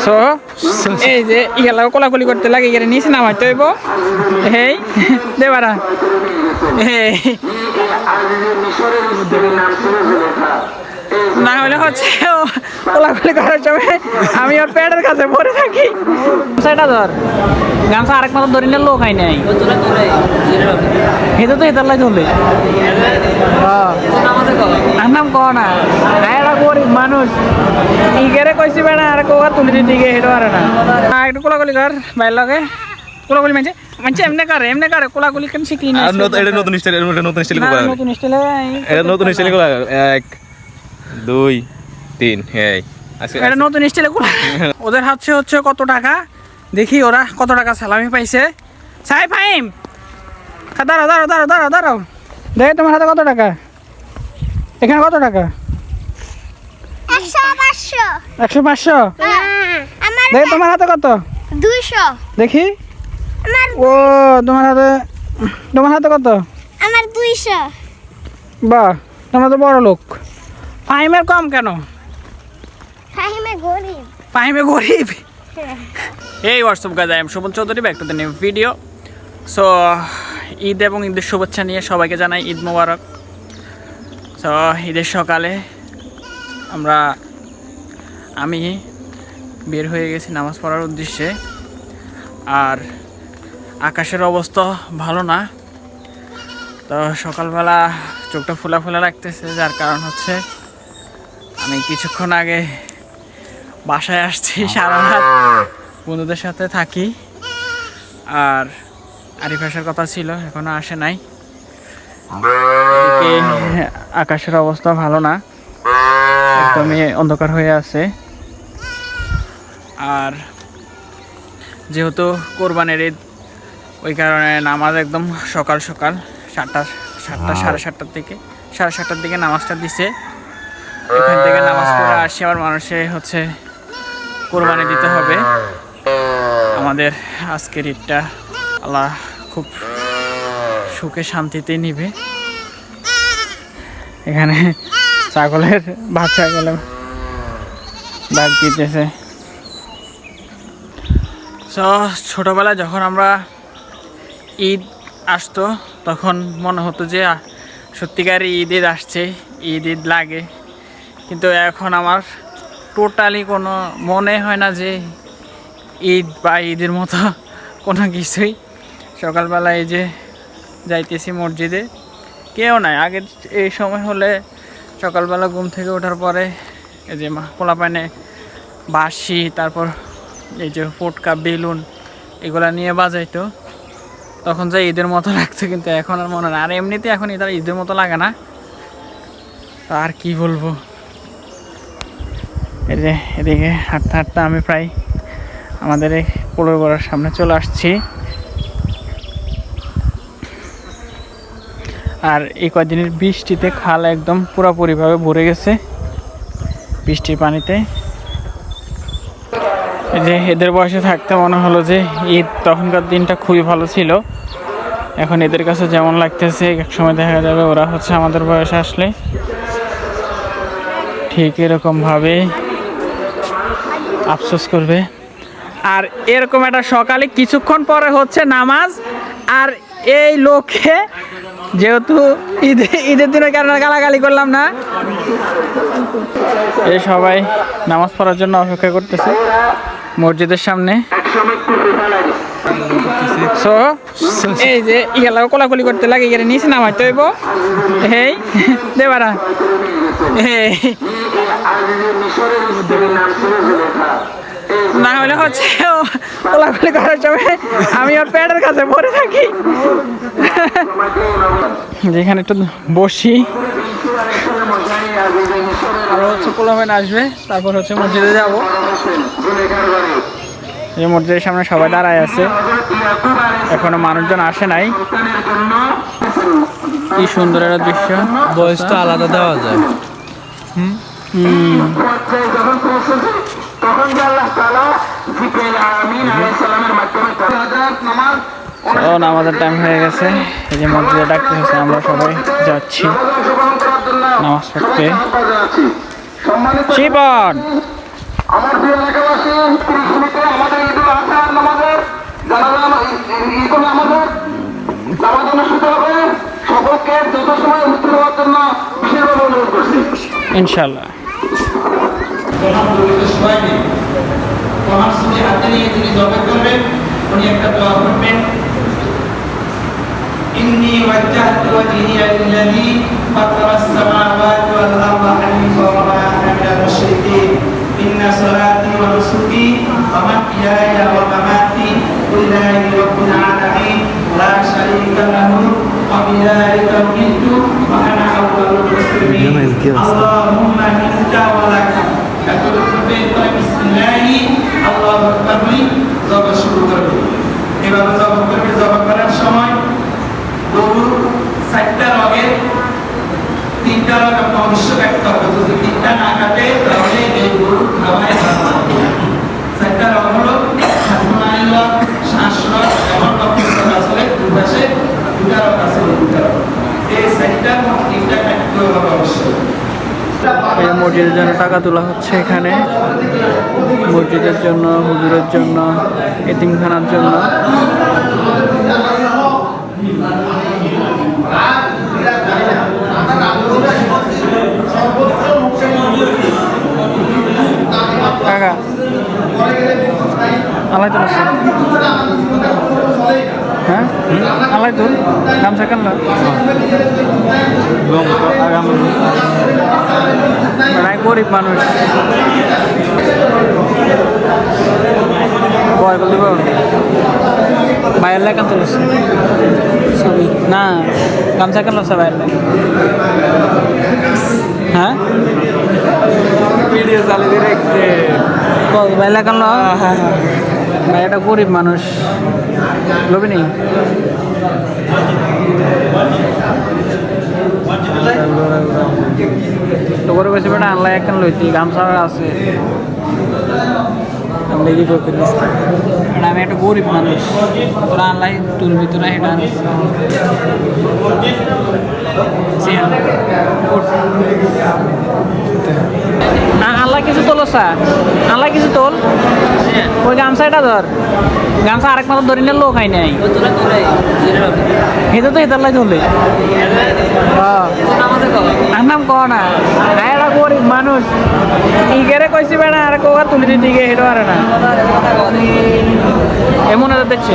So এই যে ইয়ালা কোলাকুলি করতে লাগে এর নিচে নামাইতে হইব এই দেবারা এই না হলে হচ্ছে কোলাকুলি করার সময় আমি ওর পেটের কাছে পড়ে থাকি সেটা ধর গামছা আরেক মাত্র ধরে নিলে লোক হয় নাই এটা তো এটার লাগে হলে আর নাম কো না এরা গরিব মানুষ ইগেরে কইছি বেড়া আর কোয়া তুলি দিকে হেঁটে পারে না একটু কোলাকুলি কর বাইর লাগে কোলাকুলি মানছে মানছে এমনি করে কোলাকুলি কেন শিখলি না এটা নতুন স্টাইল নতুন স্টাইল করা নতুন স্টাইলে এটা নতুন স্টাইল করা 1 2 3 এই এটা নতুন স্টাইলে কোলা ওদের হাতে হচ্ছে কত টাকা দেখি ওরা কত টাকা সালামি পাইছে সাই ফাইম দাঁড়াও দেখে তোমার হাতে কত টাকা এখানে কত টাকা 100 500 দেখি তোমার হাতে কত 200 দেখি ও তোমার হাতে কত আমার 200 বাহ তোমরা তো বড় লোক ফাহিমের কম কেন ফাহিমে গরিব এই WhatsApp guys I am Shovan Chowdhury back to the new video so Eid এবং ঈদের শুভেচ্ছা নিয়ে সবাইকে জানাই ঈদ মোবারক সো ঈদের সকালে আমি বের হয়ে গেছি নামাজ পড়ার উদ্দেশ্যে আর আকাশের অবস্থা ভালো না তো সকালবেলা চোখটা ফোলা লাগতেছে যার কারণ হচ্ছে আমি কিছুক্ষণ আগে বাসায় আসছি সারা রাত বন্ধুদের সাথে থাকি আর আরিফ আসার কথা ছিল এখনো আসে নাই আকাশের অবস্থা ভালো না একদমই অন্ধকার হয়ে আছে আর যেহেতু কোরবানির ঈদ ওই কারণে নামাজ একদম সকাল 7টা 7:30 দিকে নামাজটা দিছে এখান থেকে নামাজ পড়ে আসি আবার মানুষে হচ্ছে কোরবানি দিতে হবে আমাদের আজকের ঈদটা আল্লাহ খুব সুখে শান্তিতে নিবে এখানে ছাগলের বাচ্চা গেলে ডাক দিতেছে সো ছোটোবেলায় যখন আমরা ঈদ আসতো তখন মনে হতো যে সত্যিকার ঈদ আসছে ঈদ লাগে কিন্তু এখন আমার টোটালি কোনো মনে হয় না যে ঈদ বা ঈদের মতো কোনো কিছুই সকালবেলা এই যে যাইতেছি মসজিদে কেউ নাই আগের এই সময় হলে সকালবেলা ঘুম থেকে ওঠার পরে এই যে পোলাপানে বাঁশি তারপর এই যে ফটকা বেলুন এগুলা নিয়ে বাজাইতো তখন যে ঈদের মতো লাগতো কিন্তু এখন আর মনে না আর এমনিতে এখন ঈদের মতো লাগে না আর কি বলবো এই যে এদিকে হাঁটতে আমি প্রায় আমাদের এই পোলোর গড়ার সামনে চলে আসছি আর এই কয়েকদিনের বৃষ্টিতে খাল একদম পুরোপুরিভাবে ভরে গেছে বৃষ্টির পানিতে এই যে এদের বয়সে থাকতে মনে হলো যে ঈদ তখনকার দিনটা খুবই ভালো ছিল এখন এদের কাছে যেমন লাগতেছে এক সময় দেখা যাবে ওরা হচ্ছে আমাদের বয়সে আসলে ঠিক এরকমভাবে আফসোস করবে আর এরকম একটা সকালে কিছুক্ষণ পরে হচ্ছে নামাজ আর এই লোকে যেহেতু ঈদের দিনের কারণে গালাগালি করলাম না এই সবাই নামাজ পড়ার জন্য অপেক্ষা করতেছে মসজিদের সামনে সো এই যে ইয়ালা কোলাকুলি করতে লাগে এর নিচে নামাইতে হইব এই দেবারা এই না হলে হচ্ছে কোলাকুলি করার সময় আমি ওর পেটের কাছে পড়ে থাকি যেখানে একটু বসি আর হচ্ছে পোলাপান আসবে তারপর হচ্ছে মসজিদে যাবো এই মসজিদের সামনে সবাই দাঁড়ায় আছে এখনো মানুষজন আসে নাই কি সুন্দর একটা দৃশ্য বয়সটা আলাদা দেওয়া যায় নামাজের টাইম হয়ে গেছে এই যে মসজিদে ডাকতেছে আমরা সবাই যাচ্ছি নামাজ পড়তে শিবন আমার প্রিয় এলাকাবাসী 30 মিনিটে আমাদের ঈদুল আজহার নামাজের ঈদুল নামাজের নামাজ অনুষ্ঠিত হবে। সকলকে যত সময় উপস্থিত হওয়ার জন্য বিশেষভাবে অনুরোধ করছি। ইনশাল্লাহ। হাতে নিয়ে তিনি জবা করবেন, উনি একটা দোয়া করবেন। إني وجهت وجهي للذي فطر السماوات والأرض حنيفا وما أنا من المشركين إن صلاتي ونسكي ومحياي ومماتي لله رب العالمين لا شريك له وبذلك أمرت وأنا أول المسلمين اللهم منك ولك بسم الله الله أكبر জবা শুরু করবে। এভাবে জবা করবে। জবা করার সময় গরু 4টা রগের 3টা রগ আপনি অবশ্যই কাটতে হবে। যদি 3টা না কাটে তাহলে এই গরু খাওয়াই ভালো হবে। 4টা রগ হলো হাতমাইল রগ, শ্বাস রগ এবং রক্তরগ আছে। দুপাশে 2টা রগ আছে। 2টা রগ এই 4টা 3টা কাটতে হবে অবশ্যই। এই মসজিদের জন্য টাকা তোলা হচ্ছে এখানে, মসজিদের জন্য, হুজুরের জন্য, এতিমখানার জন্য। টাকা আলাই তো হ্যাঁ আলাই তো গামছা কানলা গরিব মানুষ বাইরের লেখা তুলছে না গামছা কেন লসা বাইরের হ্যাঁ ভিডিও চালিয়ে রেখেছে বাইরে লেখা ভাই একটা গরিব মানুষ লবি নেই তো করে বসে বেটা আনলাই একখান লইতি গামছা আছে আমি একটা গরিব মানুষ তোরা আনলাই তুলবি তোরা এটা আনিস আল্লাহ কিছু তোল আল্লাহ কিছু তোল ওই গামছাটা ধর গামছা আরেক মাত্র ধরি নিয়ে লোক হয় নাই এটা তো এটার তোলে আর নাম কহ না এটা গরিব মানুষ ইগেরে কইছি বেড়া আর কোয়া তুলি দিতে গিয়ে হেঁটো আরে না এমন দেখছে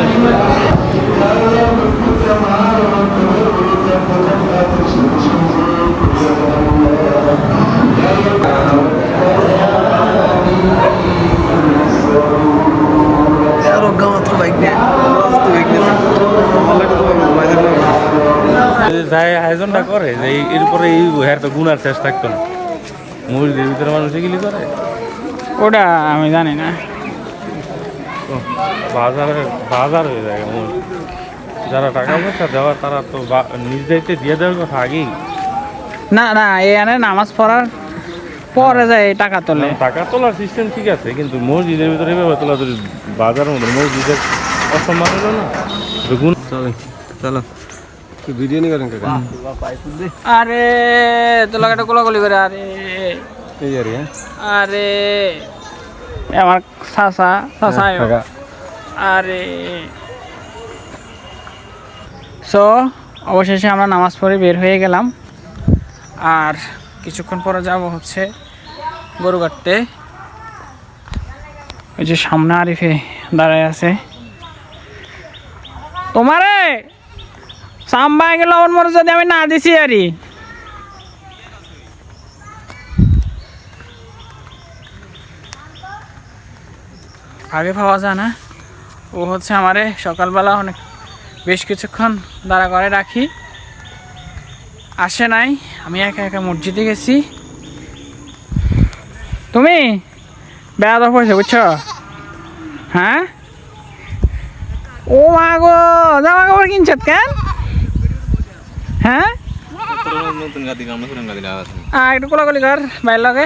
আয়োজনটা করে যে এরপরে এই হ্যাঁ তো গুণার শেষ থাকতো না মসজিদের ভিতরে মানুষ এগুলি করে ওটা আমি জানি না বাজার হয়ে যায় যারা টাকা পয়সা দেওয়ার তারা তো নিজ দায়িত্বে দিয়ে দেওয়ার কথা আগেই না না এখানে নামাজ পড়ার পরে যায় টাকা তোলে টাকা তোলার সিস্টেম ঠিক আছে কিন্তু মসজিদের ভিতরে এভাবে তোলা যদি বাজারের মধ্যে মসজিদের অসম্মান হলো না চলো ভিডিও নি করেন কাকা আরে তোলা একটা কোলাগুলি করে আরে এই আর আরে আমার চাচা আরে সো অবশেষে আমরা নামাজ পড়ে বের হয়ে গেলাম আর কিছুক্ষণ পরে যাব হচ্ছে গরু কাটতে ওই যে সামনে আরিফে দাঁড়ায় আছে তোমারে সাম্বা গেল আমার মনে যদি আমি না দিছি আরি আগে পাওয়া যায় না ও হচ্ছে আমারে সকালবেলা অনেক বেশ কিছুক্ষণ দাঁড়া করে রাখি আসে নাই আমি একা একা মসজিদে গেছি তুমি বেড়া দর পড়েছে বুঝছো হ্যাঁ ও মা গো জামা কাপড় কিনছত কেন হ্যাঁ একটু কোলাগুলি কর বাইর লগে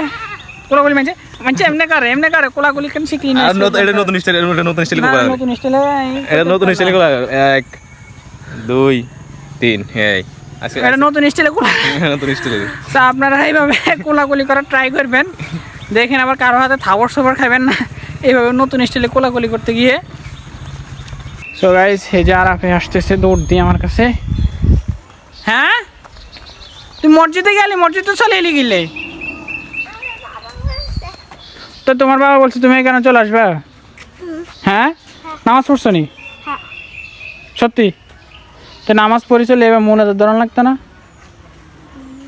কোলাগুলি মানছে মানছে এমনি করে কোলাগুলি কেন শিখলি না নতুন স্টাইল নতুন স্টাইল নতুন স্টাইলে এটা নতুন স্টাইল 1 2 3 হ্যাঁ এটা নতুন স্টাইলে কোলা নতুন স্টাইল আপনারা এইভাবে কোলাগুলি করার ট্রাই করবেন দেখেন আবার কারো হাতে থাবর সবর খাবেন না এইভাবে নতুন স্টাইলে কোলাকুলি করতে গিয়ে। সো গাইস এই যে আরাফে আসতেছে দৌড় দিয়ে আমার কাছে। হ্যাঁ তুই মসজিদে গেলি, মসজিদ তো চলে এলি গেলে তো তোমার বাবা বলছে তুমি এখানে চলে আসবা? হ্যাঁ নামাজ পড়ছো নি? সত্যি? তো নামাজ পড়ি চলে এবার মনে তো ধরন লাগতো না?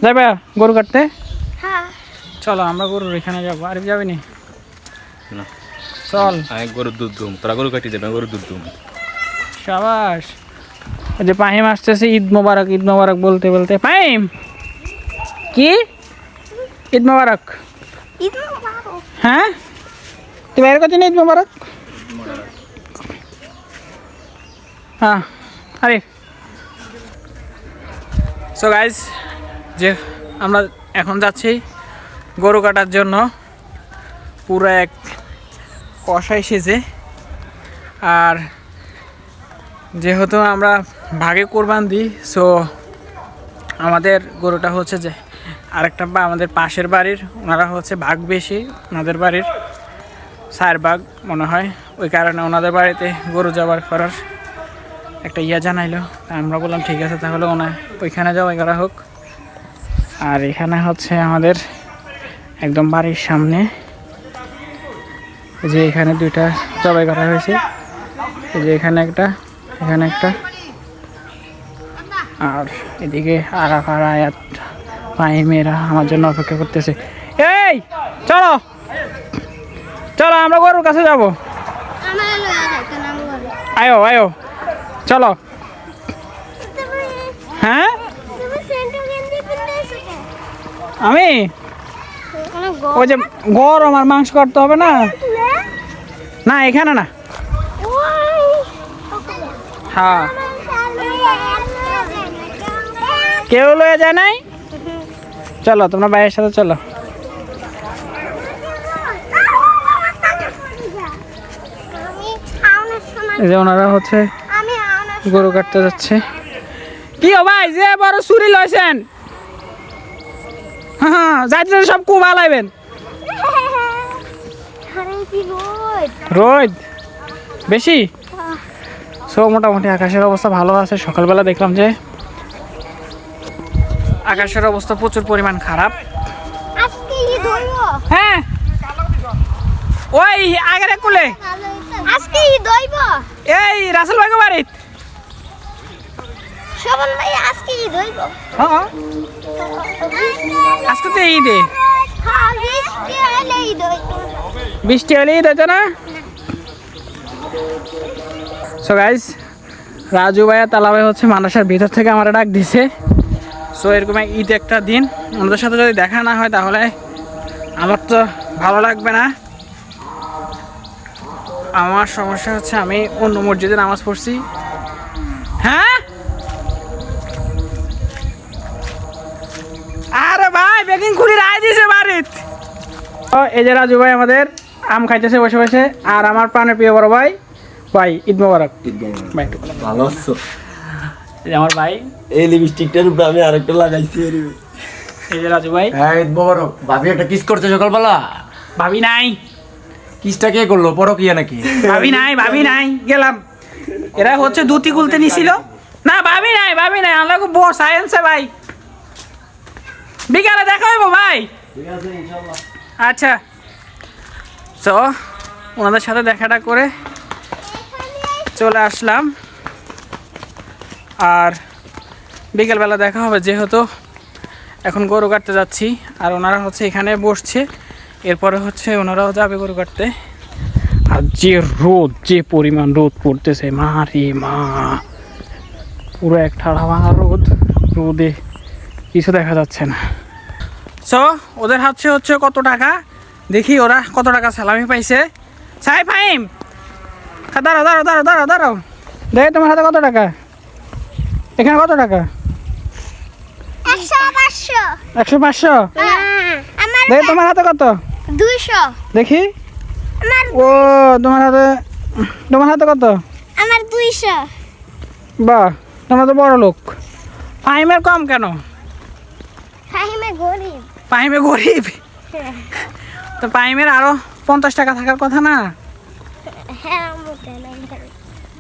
যাবে গরু কাটতে? হ্যাঁ চলো আমরা গরুর এখানে যাবো। আর যাবি নি? না চল। আমি গরুর দুধ দুম, তোরা গরু কাটি দেবে, গরুর দুধ দুম। সাবাস। ওই যে পাহিম আসতেছে, ঈদ মোবারক ঈদ মোবারক বলতে বলতে। পাহিম কি ঈদ মোবারক? ঈদ মোবারক। হ্যাঁ তুই বাইরে করছিস না ঈদ মোবারক? হ্যাঁ আরে সো গাইজ যে আমরা এখন যাচ্ছি গরু কাটার জন্য। পুরো এক কষাই সেজে। আর যেহেতু আমরা ভাগে কোরবান দিই, সো আমাদের গরুটা হচ্ছে যে আরেকটা বা আমাদের পাশের বাড়ির, ওনারা হচ্ছে ভাগ বেশি, ওনাদের বাড়ির 4 ভাগ মনে হয়। ওই কারণে ওনাদের বাড়িতে গরু জবাই করার একটা জানাইলো। তা আমরা বললাম ঠিক আছে তাহলে ওইখানে জবাই করা হোক। আর এখানে হচ্ছে আমাদের একদম বাড়ির সামনে যে এখানে 2টা জবাই করা হয়েছে। এই যে এখানে একটা, এখানে একটা, আর এদিকে আরাফ আর আয়াত পাহিমেরা আমার জন্য অপেক্ষা করতেছে। এই চলো চলো আমরা গরুর কাছে যাবো। আমার লয়া যাইতো না বলে। আয়ো আয়ো চলো। হ্যাঁ তুমি সেন্টু গেন্দি কিনতে এসেছো? আমি অনেক ওই যে গরম আর মাংস কাটতে হবে না। না এখানে না। হ্যাঁ কেউ লয়ে যায় নাই। চলো তোমরা ভাইয়ের সাথে চলো। এই যে ওনারা হচ্ছে গরু কাটতে যাচ্ছে। কি ও ভাই যে বড় ছুরি লইছেন? হ্যাঁ যাইতে সব কুবা লাইবেন। রোদ বেশি। সো মোটামুটি আকাশের অবস্থা ভালো আছে। সকালবেলা দেখলাম যে আকাশের অবস্থা প্রচুর পরিমাণ খারাপ। হ্যাঁ ওই আগের কুলে আজকে ঈদ হইব। এই রাসেল ভাই বাড়িত শোভন ভাই আজকে ঈদ হইব। হ্যাঁ আজকে তো ঈদে। হ্যাঁ বৃষ্টি হলে ঈদ হইব। বৃষ্টি হলে ঈদ হইতো না। সো গাইস রাজু ভাইয়া তালা ভাই হচ্ছে মানসার ভিতর থেকে আমার ডাক দিছে। সো এরকম ঈদ একটা দিন আমাদের সাথে যদি দেখা না হয় তাহলে আমার তো ভালো লাগবে না। আমার সমস্যা হচ্ছে আমি অন্য মসজিদে নামাজ পড়ছি। হ্যাঁ আরে ভাই বেকিং খুলি রায় দিয়েছে বাড়িত। এই যে রাজু ভাই আমাদের আম খাইতেছে বসে বসে। আর আমার প্রাণের প্রিয় বড় ভাই, ভাই ঈদ মোবারক। ভাই ভালো আছো? এই যে আমার ভাই, এই লিপস্টিকটার উপরে আমি আরেকটা লাগাইছি। এই যে রাজু ভাই। হ্যাঁ ঈদ মোবারক। ভাবি একটা কিস করছে সকালবেলা? ভাবি নাই। কিসটা কে করলো? পরকিয়া নাকি? ভাবি নাই গেলাম। এরা হচ্ছে দুটি খুলতে নিছিল না। ভাবি নাই আমরা খুব বড় সায়েন্সে ভাই। বিকালে দেখা হইব ভাই। আচ্ছা তো ওনাদের সাথে দেখাটা করে চলে আসলাম। আর বিকেলবেলা দেখা হবে যেহেতু এখন গরু কাটতে যাচ্ছি। আর ওনারা হচ্ছে এখানে বসছে, এরপরে হচ্ছে ওনারাও যাবে গরু কাটতে। আর যে রোদ, যে পরিমাণ রোদ পড়তেছে মা রে মা, পুরো এক ঠাড়া ভাঙা রোদ, রোদে কিছু দেখা যাচ্ছে না। সো ওদের হাতে হচ্ছে কত টাকা, দেখি ওরা কত টাকা সালামি পাইছে। সাই ফাইম দাঁড়াও দাঁড়াও দাঁড়াও দাঁড়াও দাঁড়াও, দেখি তোমার হাতে কত টাকা, এখানে কত টাকা? 100 100 500। আমার দেখি তোমার হাতে কত? 200। দেখি আমার ও তোমার হাতে কত? আমার 200। বাহ তোমরা তো বড় লোক। ফাহিমের কম কেন? ফাহিমে গরিব। ফাহিমে গরিব? তো পাইমের আরো 50 টাকা থাকার কথা না? হ্যাঁ আম্মু দেয় নাই।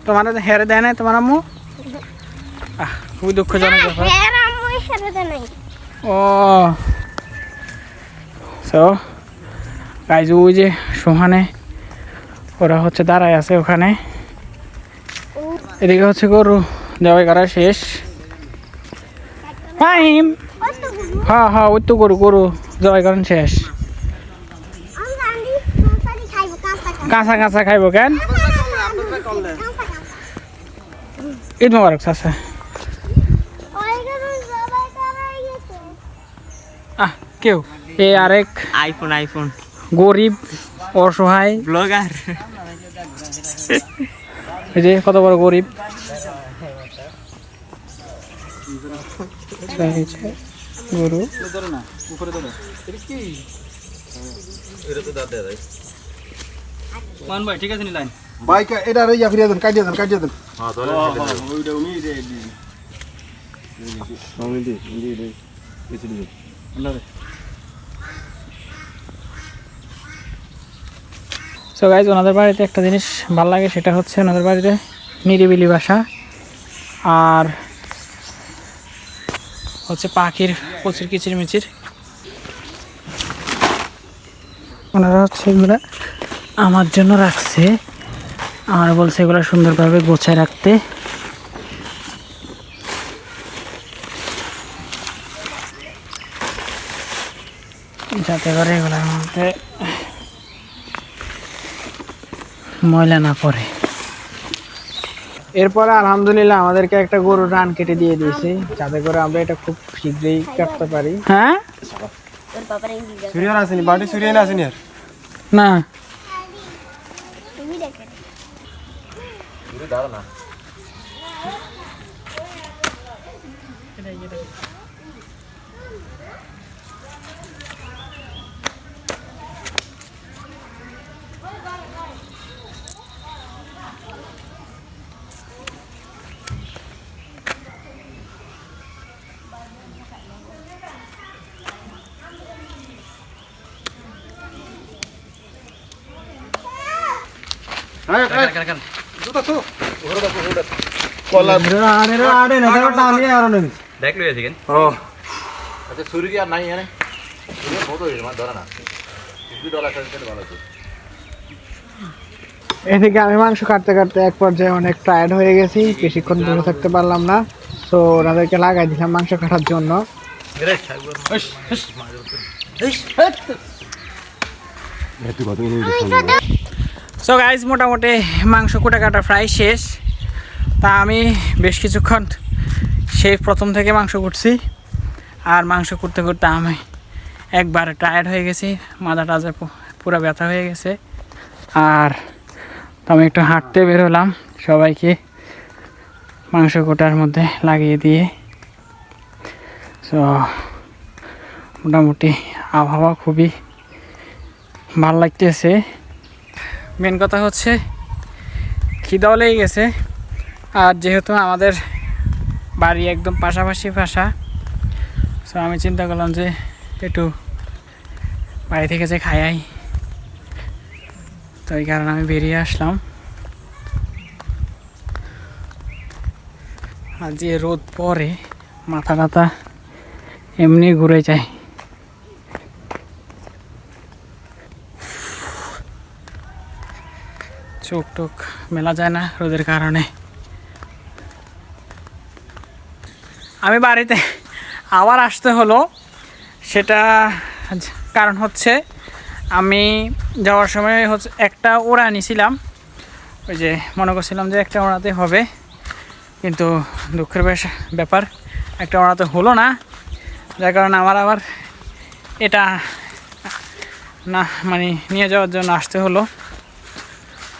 তোমার হেরে দেয় নাই তোমার আম্মু? খুবই দুঃখজনক ব্যাপার। হ্যাঁ আম্মু হেরে দেয় নাই। ও সো গাইজ, ওই যে সোহানে ওরা হচ্ছে দাঁড়ায় আছে ওখানে। এদিকে হচ্ছে গরু জবাই করা শেষ। টাইম, হ্যাঁ হ্যাঁ, ওই তো গরু গরু জবাই করেন শেষ। আমি জানি তোতারি খাইবো কাঁচা কাঁচা কাঁচা খাইবো কেন? ঈদ মোবারক চাচা। ওই গরু সবাই করাই গেছে। কেউ এ আরেক আইফোন গরিব অসহায় ব্লগার। এই যে কত বড় গরিব। গরু ভাই এটা রে ইয়া ফিরিয়ে দেন, কাটিয়ে দেন। সো গাইজ, ওনাদের বাড়িতে একটা জিনিস ভালো লাগে, সেটা হচ্ছে ওনাদের বাড়িতে নিরিবিলি বাসা আর হচ্ছে পাখির প্রচুর কিচিরমিচির। ওনারা হচ্ছে এগুলো আমার জন্য রাখছে, আমার বলছে এগুলো সুন্দরভাবে গোছায় রাখতে। যাতে করে এগুলোর মধ্যে ময়লা না পড়ে। এরপরে আলহামদুলিল্লাহ আমাদেরকে একটা গরুর রান কেটে দিয়ে দিয়েছে, যাতে করে আমরা এটা খুব শীঘ্রই কাটতে পারি। হ্যাঁ তোর বাবার ইংলিশ সুরিয়ান আসেনি, বাড়ি সুরিয়ান আসেনি আর। না, তুমি দেখে দেখ লই আছে কেন? আচ্ছা ছুরি কি আর নাই এখানে? ছুরি বহুত হইছে, মানে ধরে না। দুই ডলার সাথে ভালো আছে। এদিকে আমি মাংস কাটতে কাটতে এক পর্যায়ে অনেক টায়ার্ড হয়ে গেছি, বেশিক্ষণ বসে থাকতে পারলাম না। তো ওনাদেরকে লাগাই দিলাম মাংস কাটার জন্য। সো গাইজ, মোটামুটি মাংস কোটা কাটা প্রায় শেষ। তা আমি বেশ কিছুক্ষণ সেই প্রথম থেকে মাংস কুটছি, আর মাংস করতে করতে আমি একবারে টায়ার্ড হয়ে গেছি, মাথা টাজা পুরো ব্যথা হয়ে গেছে। আর তো আমি একটু হাঁটতে বেরোলাম সবাইকে মাংস কোটার মধ্যে লাগিয়ে দিয়ে। সো মোটামুটি আবহাওয়া খুবই ভালো লাগতেছে। মেন কথা হচ্ছে খিদাও লেগে গেছে, আর যেহেতু আমাদের বাড়ি একদম পাশাপাশি বাসা, সো আমি চিন্তা করলাম যে একটু বাড়ি থেকে যে খাই, তো এই কারণে আমি বেরিয়ে আসলাম। আর যে রোদ পরে মাথা টাথা এমনি ঘুরে যায়। চোখ টোক মেলা যায় না রোদের কারণে। আমি বাড়িতে আবার আসতে হলো, সেটা কারণ হচ্ছে আমি যাওয়ার সময় হচ্ছে একটা ওড়া নিয়েছিলাম, ওই যে মনে করছিলাম যে একটা ওড়াতে হবে, কিন্তু দুঃখের ব্যাপার একটা ওড়াতে হলো না, যার কারণে আমার আবার এটা না মানে নিয়ে যাওয়ার জন্য আসতে হলো।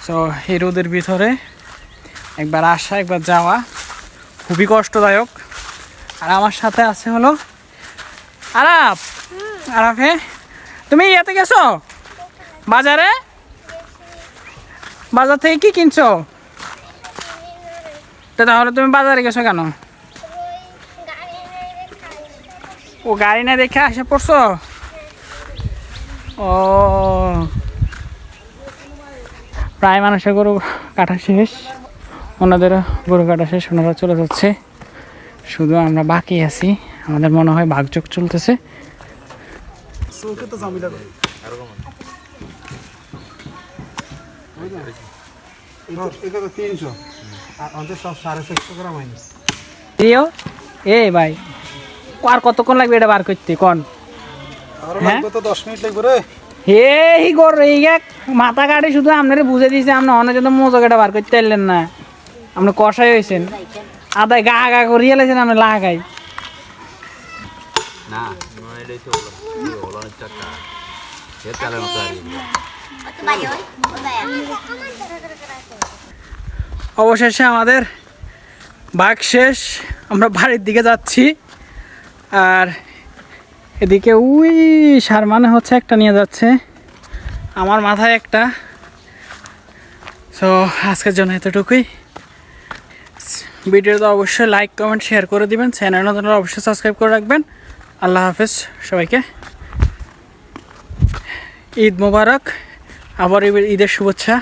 সো এই রোদের ভিতরে একবার আসা একবার যাওয়া খুবই কষ্টদায়ক। আর আমার সাথে আছে হলো আরাফ। আরাফে, তুমি ইয়েতে গেছো বাজারে? বাজার থেকে কি কিনছো? তো তাহলে তুমি বাজারে গেছো কেন? ও গাড়ি না দেখে আসে পড়ছো? ও ও প্রায় মানুষের গরু কাটা শেষ, ওনাদেরও গরু কাটা শেষ, ওনারা চলে যাচ্ছে, শুধু আমরা বাকি আছি। আমাদের মনে হয় ভাগযোগ চলতেছে। এটা তো 300 আর আমাদের সব 450 গ্রাম হয়নি। এ ভাই আর কতক্ষণ লাগবে এটা বার করতে কোন? আর লাগবে তো 10 মিনিট লাগবে রে। এই গর এই এক মাথা কাটে শুধু আপনারে বুঝে দিয়েছে, আপনি অনেক জন্য মজাটা বার করতে পারলেন না। আপনি কষাই হয়েছেন, আদায় গা গা করিয়ে লেছেন আপনি লাগাই। অবশেষে আমাদের ভাগ শেষ, আমরা বাড়ির দিকে যাচ্ছি। আর এদিকে ওই সার মানে হচ্ছে একটা নিয়ে যাচ্ছে, আমার মাথায় একটা। সো আজকের জন্য এতটুকুই। ভিডিওটা অবশ্যই লাইক কমেন্ট শেয়ার করে দিবেন, চ্যানেল নতুন অবশ্যই সাবস্ক্রাইব করে রাখবেন। আল্লাহ হাফেজ সবাইকে, ঈদ মোবারক, আবার ঈদের শুভেচ্ছা।